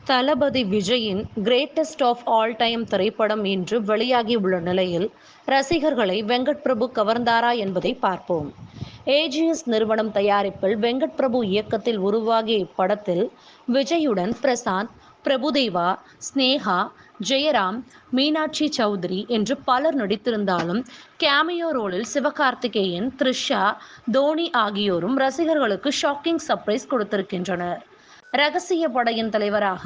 தளபதி விஜயின் greatest of all time திரைப்படம் இன்று வெளியாகியுள்ள நிலையில் ரசிகர்களை வெங்கட் பிரபு கவர்ந்தாரா என்பதை பார்ப்போம். ஏஜிஎஸ் நிறுவனம் தயாரிப்பில் வெங்கட் பிரபு இயக்கத்தில் உருவாகிய இப்படத்தில் விஜயுடன் பிரசாந்த், பிரபுதேவா, ஸ்னேகா, ஜெயராம், மீனாட்சி சௌத்ரி என்று பலர் நடித்திருந்தாலும் கேமியோ ரோலில் சிவகார்த்திகேயன், த்ரிஷா, தோனி ஆகியோரும் ரசிகர்களுக்கு ஷாக்கிங் சர்ப்ரைஸ் கொடுத்திருக்கின்றனர். ரகசிய படையின் தலைவராக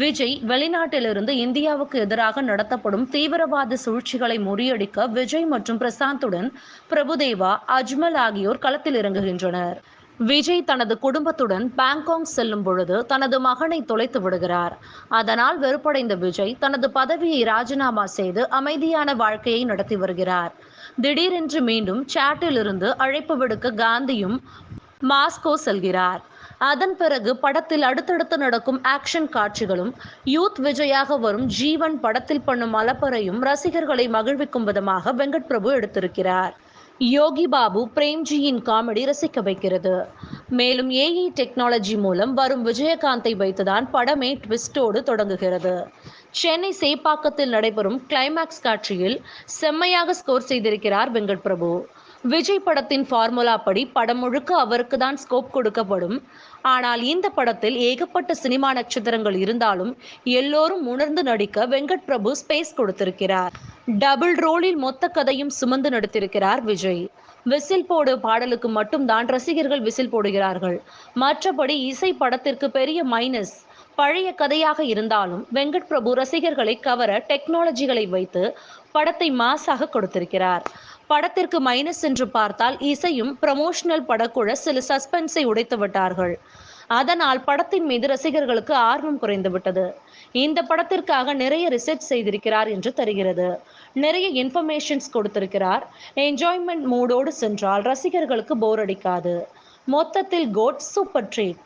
விஜய் வெளிநாட்டிலிருந்து இந்தியாவுக்கு எதிராக நடத்தப்படும் தீவிரவாத சூழ்ச்சிகளை முறியடிக்க விஜய் மற்றும் பிரசாந்துடன் பிரபுதேவா, அஜ்மல் ஆகியோர் களத்தில் இறங்குகின்றனர். விஜய் தனது குடும்பத்துடன் பாங்காக் செல்லும் பொழுது தனது மகனை தொலைத்து விடுகிறார். அதனால் வெறுப்படைந்த விஜய் தனது பதவியை ராஜினாமா செய்து அமைதியான வாழ்க்கையை நடத்தி வருகிறார். திடீரென்று மீண்டும் சாட்டில் இருந்து அழைப்பு விடுக்க காந்தியும் மாஸ்கோ செல்கிறார். அதன் பிறகு படத்தில் அடுத்தடுத்து நடக்கும் ஆக்ஷன் காட்சிகளும் யூத் விஜயாக வரும் ஜீவன் படத்தில் பண்ணும் அலப்பறையும் ரசிகர்களை மகிழ்விக்கும் விதமாக வெங்கட் பிரபு எடுத்திருக்கிறார். யோகி பாபு, பிரேம்ஜியின் காமெடி ரசிக்க வைக்கிறது. மேலும் ஏஐ டெக்னாலஜி மூலம் வரும் விஜயகாந்தை வைத்துதான் படமே ட்விஸ்டோடு தொடங்குகிறது. சென்னை சேப்பாக்கத்தில் நடைபெறும் கிளைமாக்ஸ் காட்சியில் செம்மையாக ஸ்கோர் செய்திருக்கிறார் வெங்கட் பிரபு. விஜய் படத்தின் ஃபார்முலா படி படம் முழுக்க அவருக்கு தான் ஸ்கோப் கொடுக்கப்படும். ஆனால் இந்த படத்தில் ஏகப்பட்ட சினிமா நட்சத்திரங்கள் இருந்தாலும் எல்லோரும் உணர்ந்து நடிக்க வெங்கட் பிரபு ஸ்பேஸ் கொடுத்திருக்கிறார். டபுள் ரோலில் மொத்த கதையும் சுமந்து நடித்திருக்கிறார் விஜய். விசில் போடு பாடலுக்கு மட்டும்தான் ரசிகர்கள் விசில் போடுகிறார்கள். மற்றபடி இசை படத்திற்கு பெரிய மைனஸ். பழைய கதையாக இருந்தாலும் வெங்கட் பிரபு ரசிகர்களை கவர டெக்னாலஜிகளை வைத்து படத்தை மாசாக கொடுத்திருக்கிறார். படத்திற்கு மைனஸ் என்று பார்த்தால் இசையும் ப்ரமோஷனல் படக்குழு சில சஸ்பென்ஸை உடைத்து விட்டார்கள். அதனால் படத்தின் மீது ரசிகர்களுக்கு ஆர்வம் குறைந்துவிட்டது. இந்த படத்திற்காக நிறைய ரிசர்ச் செய்திருக்கிறார் என்று தெரிகிறது. நிறைய இன்ஃபர்மேஷன்ஸ் கொடுத்திருக்கிறார். என்ஜாய்மெண்ட் மூடோடு சென்றால் ரசிகர்களுக்கு போர் அடிக்காது. மொத்தத்தில் கோட் சூப்பர் ட்ரீட்.